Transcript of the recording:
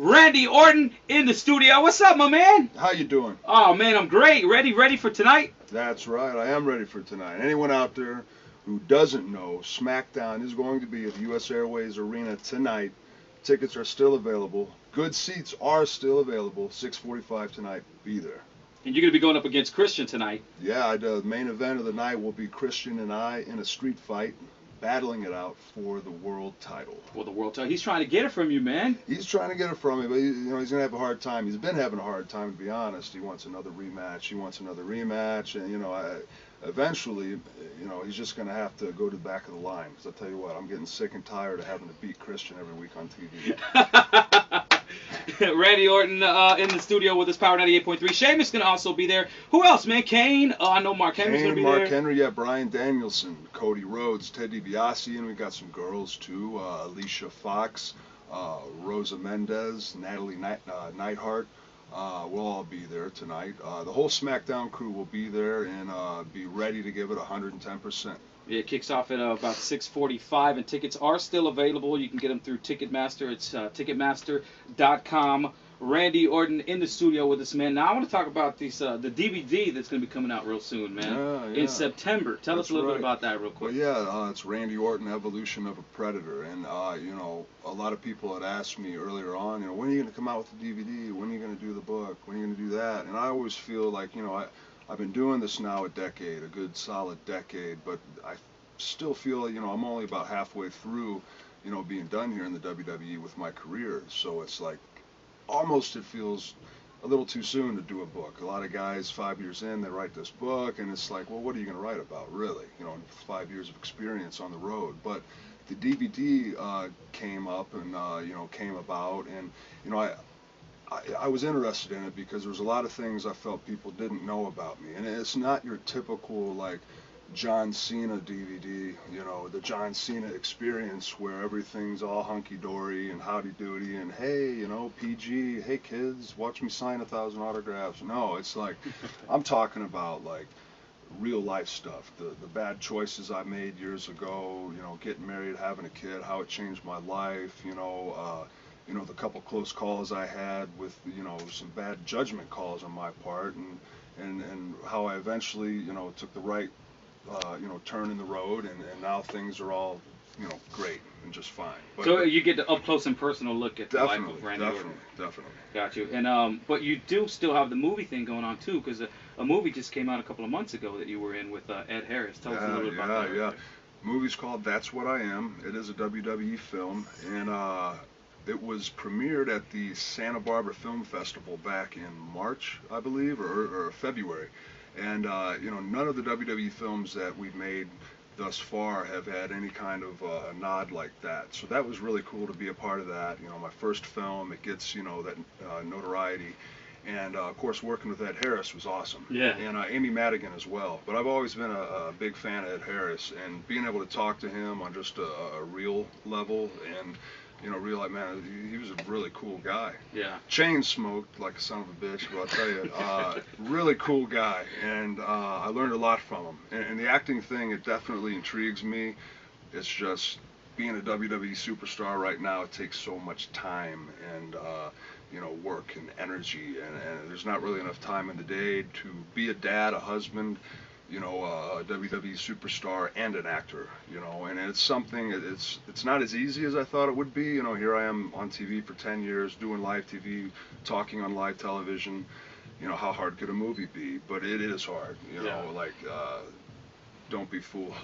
Randy Orton in the studio. What's up, my man? How you doing? Oh man, I'm great. Ready for tonight? That's right, I am ready for tonight. Anyone out there who doesn't know, SmackDown is going to be at the U.S. Airways Arena tonight. Tickets are still available. Good seats are still available. 6:45 tonight. Be there. And you're gonna be going up against Christian tonight. Yeah, the main event of the night will be Christian and I in a street fight, battling it out for the world title. For the world title. He's trying to get it from you, man. He's trying to get it from me, but he's gonna have a hard time. He's been having a hard time, to be honest. He wants another rematch. And eventually, he's just gonna have to go to the back of the line. Because I tell you what, I'm getting sick and tired of having to beat Christian every week on TV. Randy Orton in the studio with his Power 98.3. Sheamus gonna also be there. Who else, man? Kane. I know Mark Henry's gonna be there. Mark Henry, yeah. Brian Danielson, Cody Rhodes, Ted DiBiase, and we got some girls too. Alicia Fox, Rosa Mendez, Natalie Neidhart. We'll all be there tonight. The whole SmackDown crew will be there and be ready to give it 110%. It kicks off at about 6:45, and tickets are still available. You can get them through Ticketmaster. It's Ticketmaster.com. Randy Orton in the studio with us, man. Now I want to talk about the DVD that's going to be coming out real soon, man. Yeah. In September. Tell us a little bit about that real quick. Well, yeah, it's Randy Orton, Evolution of a Predator. And, a lot of people had asked me earlier on, when are you going to come out with the DVD? When are you going to do the book? When are you going to do that? And I always feel like, I've been doing this now a decade, a good solid decade, but I still feel, I'm only about halfway through, being done here in the WWE with my career. So it's like, almost it feels a little too soon to do a book. A lot of guys 5 years in, they write this book, and it's like, well, what are you going to write about, really? 5 years of experience on the road. But the DVD came up and, came about, and, I was interested in it because there was a lot of things I felt people didn't know about me. And it's not your typical, like, John Cena DVD, the John Cena experience where everything's all hunky-dory and howdy-doody and, hey, PG, hey, kids, watch me sign 1,000 autographs. No, it's like, I'm talking about, like, real-life stuff, the bad choices I made years ago, getting married, having a kid, how it changed my life, the couple close calls I had with, some bad judgment calls on my part, and how I eventually, took the right, turn in the road, and now things are all, great and just fine. But, so you get the up close and personal look at the life of Randy Orton. Definitely. Got you. And but you do still have the movie thing going on too, because a movie just came out a couple of months ago that you were in with Ed Harris. Tell us a little bit about that. Yeah. Movie's called That's What I Am. It is a WWE film, and it was premiered at the Santa Barbara Film Festival back in March, I believe, or February. And, none of the WWE films that we've made thus far have had any kind of nod like that. So that was really cool to be a part of that. My first film, it gets, that notoriety. And, of course, working with Ed Harris was awesome. Yeah. And Amy Madigan as well. But I've always been a big fan of Ed Harris. And being able to talk to him on just a real level and, realize, man, he was a really cool guy. Yeah. Chain smoked like a son of a bitch, but I'll tell you, really cool guy. And I learned a lot from him. And the acting thing, it definitely intrigues me. It's just being a WWE superstar right now, it takes so much time and, work and energy. And there's not really enough time in the day to be a dad, a husband, a WWE superstar and an actor, and it's something, it's not as easy as I thought it would be. Here I am on TV for 10 years, doing live TV, talking on live television. How hard could a movie be? But it is hard, Yeah. Don't be fooled.